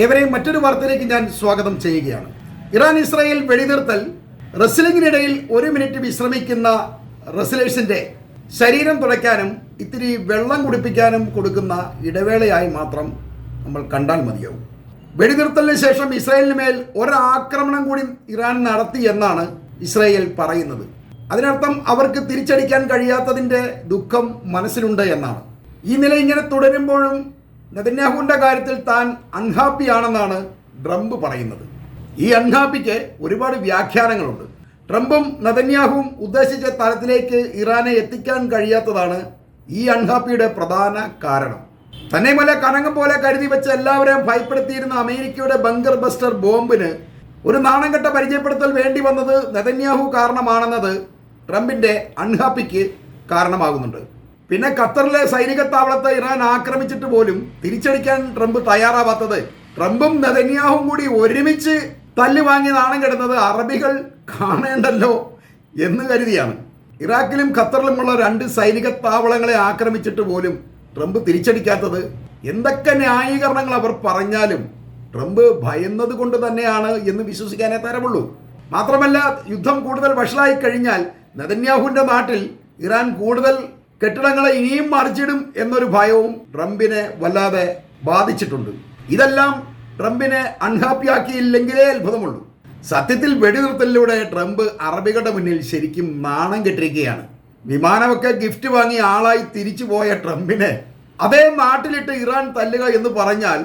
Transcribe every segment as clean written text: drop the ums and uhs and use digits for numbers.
ഏവരെയും മറ്റൊരു വാർത്തയിലേക്ക് ഞാൻ സ്വാഗതം ചെയ്യുകയാണ്. ഇറാൻ ഇസ്രായേൽ വെടിനിർത്തൽ റെസ്ലിംഗിനിടയിൽ 1 മിനിറ്റ് വിശ്രമിക്കുന്ന റെസ്ലേഴ്സിന്റെ ശരീരം തുടയ്ക്കാനും ഇത്തിരി വെള്ളം കുടിപ്പിക്കാനും കൊടുക്കുന്ന ഇടവേളയായി മാത്രം നമ്മൾ കണ്ടാൽ മതിയാവും. വെടിനിർത്തലിന് ശേഷം ഇസ്രായേലിന് മേൽ ഒരാക്രമണം കൂടി ഇറാൻ നടത്തി എന്നാണ് ഇസ്രായേൽ പറയുന്നത്. അതിനർത്ഥം അവർക്ക് തിരിച്ചടിക്കാൻ കഴിയാത്തതിൻ്റെ ദുഃഖം മനസ്സിലുണ്ട് എന്നാണ്. ഈ നില ഇങ്ങനെ തുടരുമ്പോഴും നെതന്യാഹുവിൻ്റെ കാര്യത്തിൽ താൻ അൺഹാപ്പിയാണെന്നാണ് ട്രംപ് പറയുന്നത്. ഈ അൺഹാപ്പിക്ക് ഒരുപാട് വ്യാഖ്യാനങ്ങളുണ്ട്. ട്രംപും നെതന്യാഹുവും ഉദ്ദേശിച്ച തലത്തിലേക്ക് ഇറാനെ എത്തിക്കാൻ കഴിയാത്തതാണ് ഈ അൺഹാപ്പിയുടെ പ്രധാന കാരണം. തന്നെയുമല്ല, കനകം പോലെ കരുതി വെച്ച് എല്ലാവരെയും ഭയപ്പെടുത്തിയിരുന്ന അമേരിക്കയുടെ ബങ്കർ ബസ്റ്റർ ബോംബിന് ഒരു നാണംകെട്ട പരിചയപ്പെടുത്തൽ വേണ്ടി വന്നത് നെതന്യാഹു കാരണമാണെന്നത് ട്രംപിൻ്റെ അൺഹാപ്പിക്ക് കാരണമാകുന്നുണ്ട്. പിന്നെ ഖത്തറിലെ സൈനിക താവളത്തെ ഇറാൻ ആക്രമിച്ചിട്ട് പോലും തിരിച്ചടിക്കാൻ ട്രംപ് തയ്യാറാവാത്തത് ട്രംപും നെതന്യാഹുവും കൂടി ഒരുമിച്ച് തല്ല് വാങ്ങി നാണം കെടുന്നത് അറബികൾ കാണേണ്ടല്ലോ എന്ന് കരുതിയാണ്. ഇറാഖിലും ഖത്തറിലുമുള്ള 2 സൈനിക താവളങ്ങളെ ആക്രമിച്ചിട്ട് പോലും ട്രംപ് തിരിച്ചടിക്കാത്തത് എന്തൊക്കെ ന്യായീകരണങ്ങൾ അവർ പറഞ്ഞാലും ട്രംപ് ഭയന്നത് കൊണ്ട് തന്നെയാണ് എന്ന് വിശ്വസിക്കാനേ തരമുള്ളൂ. മാത്രമല്ല, യുദ്ധം കൂടുതൽ വഷളായി കഴിഞ്ഞാൽ നെതന്യാഹുവിൻ്റെ നാട്ടിൽ ഇറാൻ കൂടുതൽ കെട്ടിടങ്ങളെ ഇനിയും മറിച്ചിടും എന്നൊരു ഭയവും ട്രംപിനെ വല്ലാതെ ബാധിച്ചിട്ടുണ്ട്. ഇതെല്ലാം ട്രംപിനെ അൺഹാപ്പിയാക്കിയില്ലെങ്കിലേ അത്ഭുതമുള്ളൂ. സത്യത്തിൽ വെടിനിർത്തലിലൂടെ ട്രംപ് അറബികളുടെ മുന്നിൽ ശരിക്കും നാണം കെട്ടിരിക്കുകയാണ്. വിമാനമൊക്കെ ഗിഫ്റ്റ് വാങ്ങി ആളായി തിരിച്ചു പോയ ട്രംപിനെ അതേ നാട്ടിലിട്ട് ഇറാൻ തല്ലുക എന്ന് പറഞ്ഞാൽ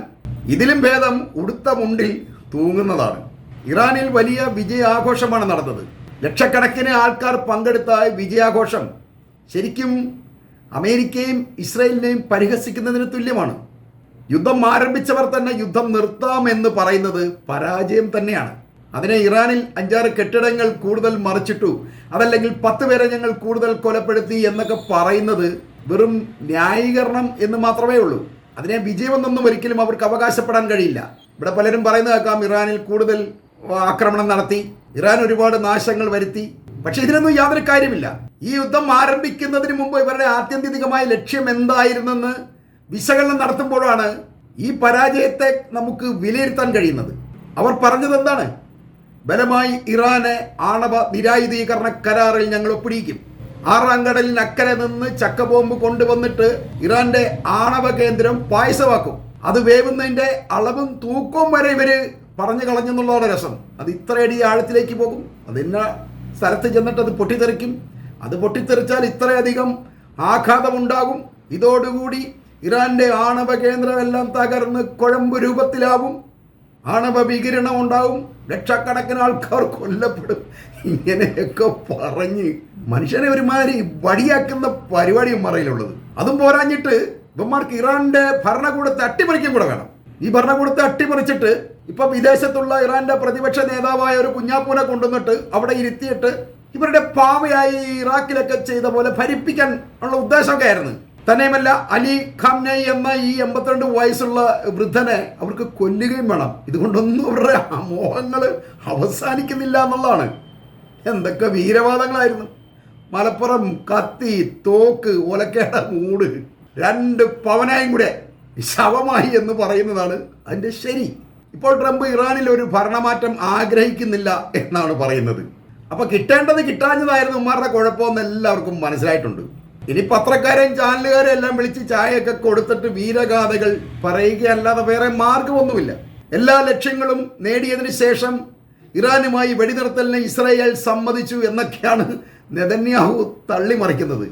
ഇതിലും ഭേദം ഉടുത്ത മുണ്ടിൽ തൂങ്ങുന്നതാണ്. ഇറാനിൽ വലിയ വിജയാഘോഷമാണ് നടന്നത്. ലക്ഷക്കണക്കിന് ആൾക്കാർ പങ്കെടുത്ത വിജയാഘോഷം ശരിക്കും അമേരിക്കയും ഇസ്രായേലിനെയും പരിഹസിക്കുന്നതിന് തുല്യമാണ്. യുദ്ധം ആരംഭിച്ചവർ തന്നെ യുദ്ധം നിർത്താമെന്ന് പറയുന്നത് പരാജയം തന്നെയാണ്. അതിനെ ഇറാനിൽ 5-6 കെട്ടിടങ്ങൾ കൂടുതൽ മറിച്ചിട്ടു, അതല്ലെങ്കിൽ 10 പേരെ ഞങ്ങൾ കൂടുതൽ കൊലപ്പെടുത്തി എന്നൊക്കെ പറയുന്നത് വെറും ന്യായീകരണം എന്ന് മാത്രമേ ഉള്ളൂ. അതിനെ വിജയമെന്നൊന്നും ഒരിക്കലും അവർക്ക് അവകാശപ്പെടാൻ കഴിയില്ല. ഇവിടെ പലരും പറയുന്നത് കേൾക്കാം, ഇറാനിൽ കൂടുതൽ ആക്രമണം നടത്തി, ഇറാൻ ഒരുപാട് നാശങ്ങൾ വരുത്തി. പക്ഷെ ഇതിനൊന്നും യാതൊരു കാര്യമില്ല. ഈ യുദ്ധം ആരംഭിക്കുന്നതിന് മുമ്പ് ഇവരുടെ ആത്യന്തികമായ ലക്ഷ്യം എന്തായിരുന്നെന്ന് വിശകലനം നടത്തുമ്പോഴാണ് ഈ പരാജയത്തെ നമുക്ക് വിലയിരുത്താൻ കഴിയുന്നത്. അവർ പറഞ്ഞത് എന്താണ്? ബലമായി ഇറാനെ ആണവ നിരായുധീകരണ കരാറിൽ ഞങ്ങൾ ഒപ്പിടിക്കും. 6-ാം കടലിന് അക്കരെ നിന്ന് ചക്ക ബോംബ് കൊണ്ടുവന്നിട്ട് ഇറാന്റെ ആണവ കേന്ദ്രം പായസമാക്കും. അത് വേവുന്നതിന്റെ അളവും തൂക്കവും വരെ ഇവര് പറഞ്ഞു കളഞ്ഞെന്നുള്ളതാണ് രസം. അത് ഇത്രയടി ആഴത്തിലേക്ക് പോകും. അതിന്ന സ്ഥലത്ത് ചെന്നിട്ട് അത് പൊട്ടിത്തെറിക്കും. അത് പൊട്ടിത്തെറിച്ചാൽ ഇത്രയധികം ആഘാതമുണ്ടാകും. ഇതോടുകൂടി ഇറാന്റെ ആണവ കേന്ദ്രമെല്ലാം തകർന്ന് കുഴമ്പ് രൂപത്തിലാവും. ആണവ വികിരണം ഉണ്ടാവും. ലക്ഷക്കണക്കിന് ആൾക്കാർ കൊല്ലപ്പെടും. ഇങ്ങനെയൊക്കെ പറഞ്ഞ് മനുഷ്യനെ ഒരുമാതിരി വടിയാക്കുന്ന പരിപാടിയും മറയിലുള്ളത്. അതും പോരാഞ്ഞിട്ട് ഇവന്മാർക്ക് ഇറാന്റെ ഭരണകൂടത്തെ അട്ടിമറിക്കും കൂടെ വേണം. ഈ ഭരണകൂടത്തെ അട്ടിമറിച്ചിട്ട് ഇപ്പൊ വിദേശത്തുള്ള ഇറാന്റെ പ്രതിപക്ഷ നേതാവായ ഒരു കുഞ്ഞാപ്പൂനെ കൊണ്ടുവന്നിട്ട് അവിടെ ഇരുത്തിയിട്ട് ഇവരുടെ പാവയായി ഇറാഖിലൊക്കെ ചെയ്ത പോലെ ഭരിപ്പിക്കാൻ ഉള്ള ഉദ്ദേശമൊക്കെ ആയിരുന്നു. തന്നെയുമല്ല, അലി ഖാംനൈ എന്ന ഈ 82 വയസ്സുള്ള വൃദ്ധനെ അവർക്ക് കൊല്ലുകയും വേണം. ഇതുകൊണ്ടൊന്നും അവരുടെ മോഹങ്ങൾ അവസാനിക്കുന്നില്ല എന്നുള്ളതാണ്. എന്തൊക്കെ വീരവാദങ്ങളായിരുന്നു. മലപ്പുറം കത്തി, തോക്ക്, ഒലക്കേട മൂട് 2 പവനായും കൂടെ ശവമായി എന്ന് പറയുന്നതാണ് അതിൻ്റെ ശരി. ഇപ്പോൾ ട്രംപ് ഇറാനിൽ ഒരു ഭരണമാറ്റം ആഗ്രഹിക്കുന്നില്ല എന്നാണ് പറയുന്നത്. അപ്പോൾ കിട്ടേണ്ടത് കിട്ടാഞ്ഞതായിരുന്നു ഉമ്മാരുടെ കുഴപ്പമെന്ന് എല്ലാവർക്കും മനസ്സിലായിട്ടുണ്ട്. ഇനി പത്രക്കാരെയും ചാനലുകാരെയും എല്ലാം വിളിച്ച് ചായയൊക്കെ കൊടുത്തിട്ട് വീരഗാഥകൾ പറയുകയല്ലാതെ വേറെ മാർഗമൊന്നുമില്ല. എല്ലാ ലക്ഷ്യങ്ങളും നേടിയതിനു ശേഷം ഇറാനുമായി വെടിനിർത്തലിന് ഇസ്രായേൽ സമ്മതിച്ചു എന്നൊക്കെയാണ് നെതന്യാഹു തള്ളിമറിക്കുന്നത്.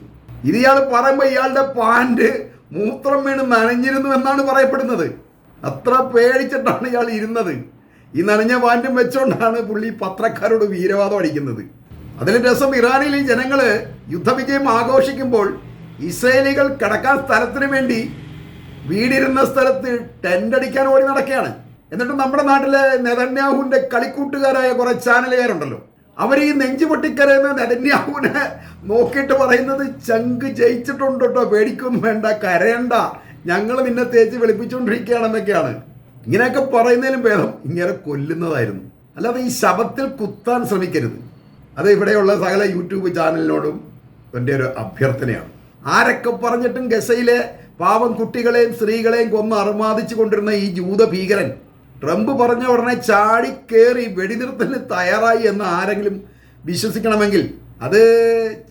ഇത് ഇയാൾ പറയുമ്പോൾ ഇയാളുടെ പാൻറ് മൂത്രം വീണ് നനഞ്ഞിരുന്നു എന്നാണ് പറയപ്പെടുന്നത്. അത്ര പേടിച്ചിട്ടാണ് ഇയാൾ ഇരുന്നത്. ഈ നനഞ്ഞ പാൻറ്റും വെച്ചുകൊണ്ടാണ് പുള്ളി പത്രക്കാരോട് വീരവാദം അടിക്കുന്നത്. അതിന് രസം, ഇറാനിലെ ജനങ്ങൾ യുദ്ധവിജയം ആഘോഷിക്കുമ്പോൾ ഇസ്രായേലികൾ കിടക്കാൻ സ്ഥലത്തിന് വേണ്ടി വീടിരുന്ന സ്ഥലത്ത് ടെൻ്റ് അടിക്കാൻ ഓടി നടക്കുകയാണ്. എന്നിട്ട് നമ്മുടെ നാട്ടിലെ നെതന്യാഹുവിൻ്റെ കളിക്കൂട്ടുകാരായ കുറേ ചാനലുകാരുണ്ടല്ലോ, അവർ ഈ നെഞ്ചു പൊട്ടിക്കരയുന്ന നെതന്യാഹുവിനെ നോക്കിയിട്ട് പറയുന്നത്, ചങ്ക് ജയിച്ചിട്ടുണ്ട് കേട്ടോ, പേടിക്കൊന്നും വേണ്ട, കരയണ്ട, ഞങ്ങൾ നിന്നെ തേച്ച് വെളുപ്പിച്ചുകൊണ്ടിരിക്കുകയാണെന്നൊക്കെയാണ്. ഇങ്ങനെയൊക്കെ പറയുന്നതിലും ഭേദം ഇങ്ങനെ കൊല്ലുന്നതായിരുന്നു. അല്ലാതെ ഈ ശവത്തിൽ കുത്താൻ ശ്രമിക്കരുത്. അത് ഇവിടെയുള്ള സകല യൂട്യൂബ് ചാനലിനോടും എൻ്റെ ഒരു അഭ്യർത്ഥനയാണ്. ആരൊക്കെ പറഞ്ഞിട്ടും ഗസയിലെ പാവം കുട്ടികളെയും സ്ത്രീകളെയും കൊന്ന് അർമാദിച്ചു കൊണ്ടിരുന്ന ഈ ജൂത ഭീകരൻ ട്രംപ് പറഞ്ഞ ഉടനെ ചാടിക്കേറി വെടിനിർത്തലിന് തയ്യാറായി എന്ന് ആരെങ്കിലും വിശ്വസിക്കണമെങ്കിൽ അത്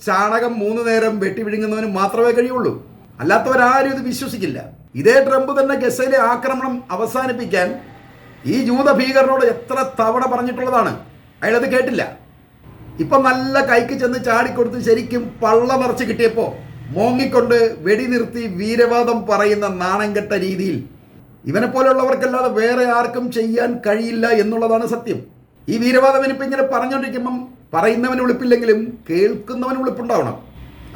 ചാണകം 3 നേരം വെട്ടി വിഴുങ്ങുന്നവന് മാത്രമേ കഴിയുള്ളൂ. അല്ലാത്തവരാരും ഇത് വിശ്വസിക്കില്ല. ഇതേ ട്രംപ് തന്നെ ഗസയിലെ ആക്രമണം അവസാനിപ്പിക്കാൻ ഈ ജൂത ഭീകരനോട് എത്ര തവണ പറഞ്ഞിട്ടുള്ളതാണ്. അയാളത് കേട്ടില്ല. ഇപ്പം നല്ല കൈക്ക് ചെന്ന് ചാടിക്കൊടുത്ത് ശരിക്കും പള്ള നിറച്ച് കിട്ടിയപ്പോൾ മോങ്ങിക്കൊണ്ട് വെടിനിർത്തി വീരവാദം പറയുന്ന നാണംകെട്ട രീതിയിൽ ഇവനെ പോലെയുള്ളവർക്കല്ലാതെ വേറെ ആർക്കും ചെയ്യാൻ കഴിയില്ല എന്നുള്ളതാണ് സത്യം. ഈ വീരവാദം ഇനിയിപ്പോൾ ഇങ്ങനെ പറഞ്ഞുകൊണ്ടിരിക്കുമ്പം പറയുന്നവന് ഉളിപ്പില്ലെങ്കിലും കേൾക്കുന്നവന് ഉളിപ്പുണ്ടാവണം.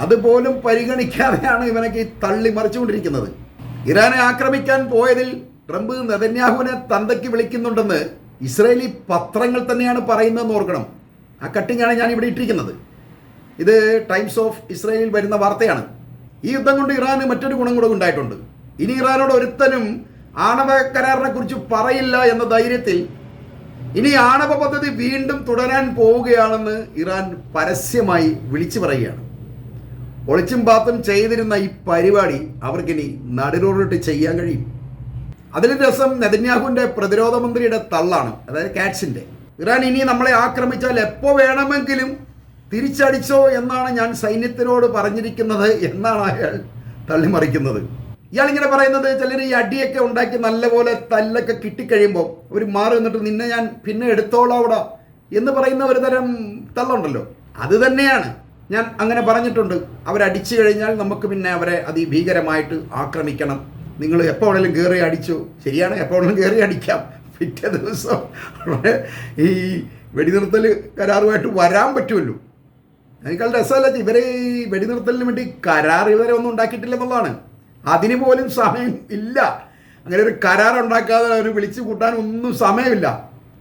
അതുപോലും പരിഗണിക്കാതെയാണ് ഇവനൊക്കെ ഈ തള്ളി മറിച്ചുകൊണ്ടിരിക്കുന്നത്. ഇറാനെ ആക്രമിക്കാൻ പോയതിൽ ട്രംപ് നെതന്യാഹുവിനെ തന്തയ്ക്ക് വിളിക്കുന്നുണ്ടെന്ന് ഇസ്രയേലി പത്രങ്ങൾ തന്നെയാണ് പറയുന്നതെന്ന് ഓർക്കണം. ആ കട്ടിങ്ങാണ് ഞാൻ ഇവിടെ ഇട്ടിരിക്കുന്നത്. ഇത് ടൈംസ് ഓഫ് ഇസ്രയേലിൽ വരുന്ന വാർത്തയാണ്. ഈ യുദ്ധം കൊണ്ട് ഇറാന് മറ്റൊരു ഗുണം കൂടെ ഉണ്ടായിട്ടുണ്ട്. ഇനി ഇറാനോട് ഒരുത്തനും ആണവ കരാറിനെ കുറിച്ച് പറയില്ല എന്ന ധൈര്യത്തിൽ ഇനി ആണവ പദ്ധതി വീണ്ടും തുടരാൻ പോവുകയാണെന്ന് ഇറാൻ പരസ്യമായി വിളിച്ചു പറയുകയാണ്. ഒളിച്ചും പാത്തും ചെയ്തിരുന്ന ഈ പരിപാടി അവർക്കിനി നടുരോടിട്ട് ചെയ്യാൻ കഴിയും. അതിലും രസം നെതന്യാഹുവിൻ്റെ പ്രതിരോധ മന്ത്രിയുടെ തള്ളാണ്, അതായത് കാറ്റ്സിൻ്റെ. ഇറാൻ ഇനി നമ്മളെ ആക്രമിച്ചാൽ എപ്പോൾ വേണമെങ്കിലും തിരിച്ചടിച്ചോ എന്നാണ് ഞാൻ സൈന്യത്തിനോട് പറഞ്ഞിരിക്കുന്നത് എന്നാണ് അയാൾ തള്ളിമറിക്കുന്നത്. ഇയാളിങ്ങനെ പറയുന്നത് ചിലർ ഈ അടിയൊക്കെ ഉണ്ടാക്കി നല്ലപോലെ തല്ലൊക്കെ കിട്ടിക്കഴിയുമ്പോൾ ഒരു മാറി നിന്നിട്ട് നിന്നെ ഞാൻ പിന്നെ എടുത്തോളാവിടാ എന്ന് പറയുന്ന ഒരു തരം തള്ളുണ്ടല്ലോ, അത് തന്നെയാണ്. ഞാൻ അങ്ങനെ പറഞ്ഞിട്ടുണ്ട്. അവരടിച്ചു കഴിഞ്ഞാൽ നമുക്ക് പിന്നെ അവരെ അതിഭീകരമായിട്ട് ആക്രമിക്കണം. നിങ്ങൾ എപ്പോൾ വേണമെങ്കിലും കയറി അടിച്ചു, ശരിയാണ്, എപ്പോൾ വേണമെങ്കിലും കയറി അടിക്കാം. പിറ്റേ ദിവസം ഈ വെടിനിർത്തൽ കരാറുമായിട്ട് വരാൻ പറ്റുമല്ലോ. അതിനേക്കാൾ രസമല്ല, ഇവരെ ഈ വെടിനിർത്തലിന് വേണ്ടി കരാർ ഇവരെ ഒന്നും ഉണ്ടാക്കിയിട്ടില്ലെന്നുള്ളതാണ്. അതിന് പോലും സമയം ഇല്ല. അങ്ങനെ ഒരു കരാർ ഉണ്ടാക്കാതെ അവർ വിളിച്ചു കൂട്ടാൻ ഒന്നും സമയമില്ല.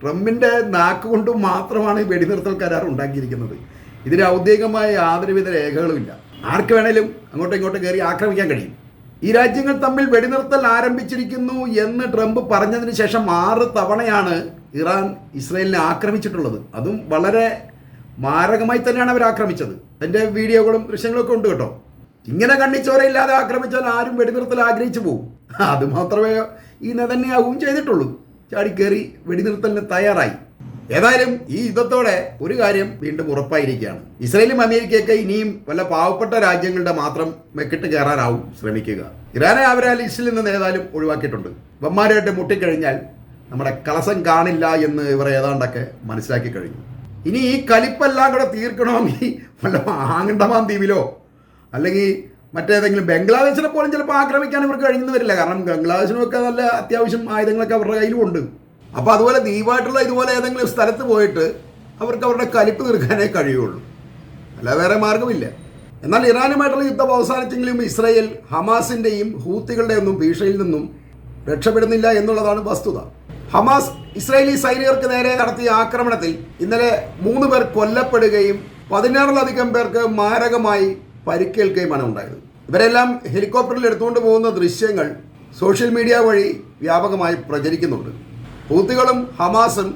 ട്രംപിൻ്റെ നാക്ക് കൊണ്ട് മാത്രമാണ് ഈ വെടിനിർത്തൽ കരാർ ഉണ്ടാക്കിയിരിക്കുന്നത്. ഇതിന് ഔദ്യോഗികമായ യാതൊരുവിധ രേഖകളുമില്ല. ആർക്ക് വേണേലും അങ്ങോട്ടും ഇങ്ങോട്ടും കയറി ആക്രമിക്കാൻ കഴിയും. ഈ രാജ്യങ്ങൾ തമ്മിൽ വെടിനിർത്തൽ ആരംഭിച്ചിരിക്കുന്നു എന്ന് ട്രംപ് പറഞ്ഞതിന് ശേഷം 6 തവണയാണ് ഇറാൻ ഇസ്രയേലിനെ ആക്രമിച്ചിട്ടുള്ളത്. അതും വളരെ മാരകമായി തന്നെയാണ് അവർ ആക്രമിച്ചത്. അതിൻ്റെ വീഡിയോകളും ദൃശ്യങ്ങളൊക്കെ ഉണ്ട് കേട്ടോ. ഇങ്ങനെ കണ്ണിച്ചോരയില്ലാതെ ആക്രമിച്ചാൽ ആരും വെടിനിർത്തൽ ആഗ്രഹിച്ചു പോകും. അതുമാത്രമേ ഈ നെതന്യാഹുവും ചെയ്തിട്ടുള്ളൂ. ചാടിക്കേറി വെടിനിർത്തലിന് തയ്യാറായി. ഏതായാലും ഈ യുദ്ധത്തോടെ ഒരു കാര്യം വീണ്ടും ഉറപ്പായിരിക്കുകയാണ്. ഇസ്രയേലും അമേരിക്കയൊക്കെ ഇനിയും വല്ല പാവപ്പെട്ട രാജ്യങ്ങളുടെ മാത്രം മെക്കിട്ട് കയറാനാവും ശ്രമിക്കുക. ഇറാനെ അവരെ ആ ലിസ്റ്റിൽ നിന്ന് ഏതായാലും ഒഴിവാക്കിയിട്ടുണ്ട്. ഇവന്മാരായിട്ട് മുട്ടിക്കഴിഞ്ഞാൽ നമ്മുടെ കളസം കാണില്ല എന്ന് ഇവർ ഏതാണ്ടൊക്കെ മനസ്സിലാക്കി കഴിഞ്ഞു. ഇനി ഈ കലിപ്പെല്ലാം കൂടെ തീർക്കണമെങ്കിൽ വല്ല ആങ്ങണ്ടമാൻ ദ്വീപിലോ അല്ലെങ്കിൽ മറ്റേതെങ്കിലും ബംഗ്ലാദേശിനെ പോലും ചിലപ്പോൾ ആക്രമിക്കാൻ ഇവർക്ക് കഴിഞ്ഞെന്ന് വരില്ല. കാരണം ബംഗ്ലാദേശിനൊക്കെ നല്ല അത്യാവശ്യം ആയുധങ്ങളൊക്കെ അവരുടെ കയ്യിലും ഉണ്ട്. അപ്പോൾ അതുപോലെ ദ്വീപായിട്ടുള്ള ഇതുപോലെ ഏതെങ്കിലും സ്ഥലത്ത് പോയിട്ട് അവർക്ക് അവരുടെ കലിപ്പ് തീർക്കാനേ കഴിയുള്ളൂ, അല്ല വേറെ മാർഗമില്ല. എന്നാൽ ഇറാനുമായിട്ടുള്ള യുദ്ധം അവസാനിച്ചെങ്കിലും ഇസ്രായേൽ ഹമാസിൻ്റെയും ഹൂത്തികളുടെ ഒന്നും ഭീഷണിയിൽ നിന്നും രക്ഷപ്പെടുന്നില്ല എന്നുള്ളതാണ് വസ്തുത. ഹമാസ് ഇസ്രായേലി സൈനികർക്ക് നേരെ നടത്തിയ ആക്രമണത്തിൽ ഇന്നലെ 3 പേർ കൊല്ലപ്പെടുകയും 16ലധികം പേർക്ക് മാരകമായി പരിക്കേൽക്കുകയുമാണ് ഉണ്ടായത്. ഇവരെല്ലാം ഹെലികോപ്റ്ററിൽ എടുത്തുകൊണ്ട് പോകുന്ന ദൃശ്യങ്ങൾ സോഷ്യൽ മീഡിയ വഴി വ്യാപകമായി പ്രചരിക്കുന്നുണ്ട്. ഹൂത്തികളും ഹമാസും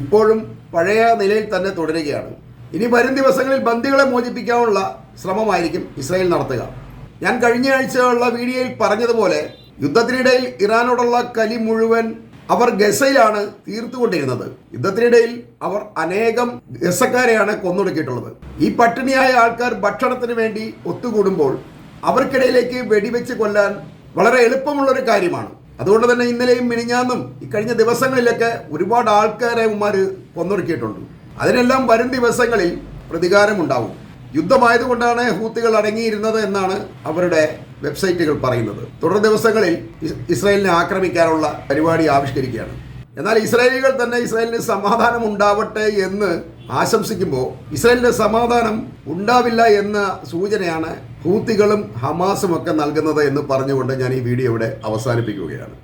ഇപ്പോഴും പഴയ നിലയിൽ തന്നെ തുടരുകയാണ്. ഇനി വരും ദിവസങ്ങളിൽ ബന്ദികളെ മോചിപ്പിക്കാനുള്ള ശ്രമമായിരിക്കും ഇസ്രായേൽ നടത്തുക. ഞാൻ കഴിഞ്ഞ ആഴ്ചയുള്ള വീഡിയോയിൽ പറഞ്ഞതുപോലെ യുദ്ധത്തിനിടയിൽ ഇറാനോടുള്ള കലി മുഴുവൻ അവർ ഗസയിലാണ് തീർത്തുകൊണ്ടിരുന്നത്. യുദ്ധത്തിനിടയിൽ അവർ അനേകം ഗസക്കാരെയാണ് കൊന്നൊടുക്കിയിട്ടുള്ളത്. ഈ പട്ടിണിയായ ആൾക്കാർ ഭക്ഷണത്തിന് വേണ്ടി ഒത്തുകൂടുമ്പോൾ അവർക്കിടയിലേക്ക് വെടിവെച്ച് കൊല്ലാൻ വളരെ എളുപ്പമുള്ളൊരു കാര്യമാണ്. അതുകൊണ്ട് തന്നെ ഇന്നലെയും മിനിഞ്ഞാന്നും ഇക്കഴിഞ്ഞ ദിവസങ്ങളിലൊക്കെ ഒരുപാട് ആൾക്കാരെ ഉമ്മാർ കൊന്നൊടുക്കിയിട്ടുണ്ട്. അതിനെല്ലാം വരും ദിവസങ്ങളിൽ പ്രതികാരമുണ്ടാവും. യുദ്ധമായതുകൊണ്ടാണ് ഹൂത്തികൾ അടങ്ങിയിരുന്നത് എന്നാണ് അവരുടെ വെബ്സൈറ്റുകൾ പറയുന്നത്. തുടർ ദിവസങ്ങളിൽ ഇസ്രായേലിനെ ആക്രമിക്കാനുള്ള പരിപാടി ആവിഷ്കരിക്കുകയാണ്. എന്നാൽ ഇസ്രായേലികൾ തന്നെ ഇസ്രായേലിന് സമാധാനം ഉണ്ടാവട്ടെ എന്ന് ആശംസിക്കുമ്പോൾ ഇസ്രായേലിന്റെ സമാധാനം ഉണ്ടാവില്ല എന്ന സൂചനയാണ് ഹൂത്തികളും ഹമാസും ഒക്കെ നൽകുന്നത് എന്ന് പറഞ്ഞുകൊണ്ട് ഞാൻ ഈ വീഡിയോ ഇവിടെ അവസാനിപ്പിക്കുകയാണ്.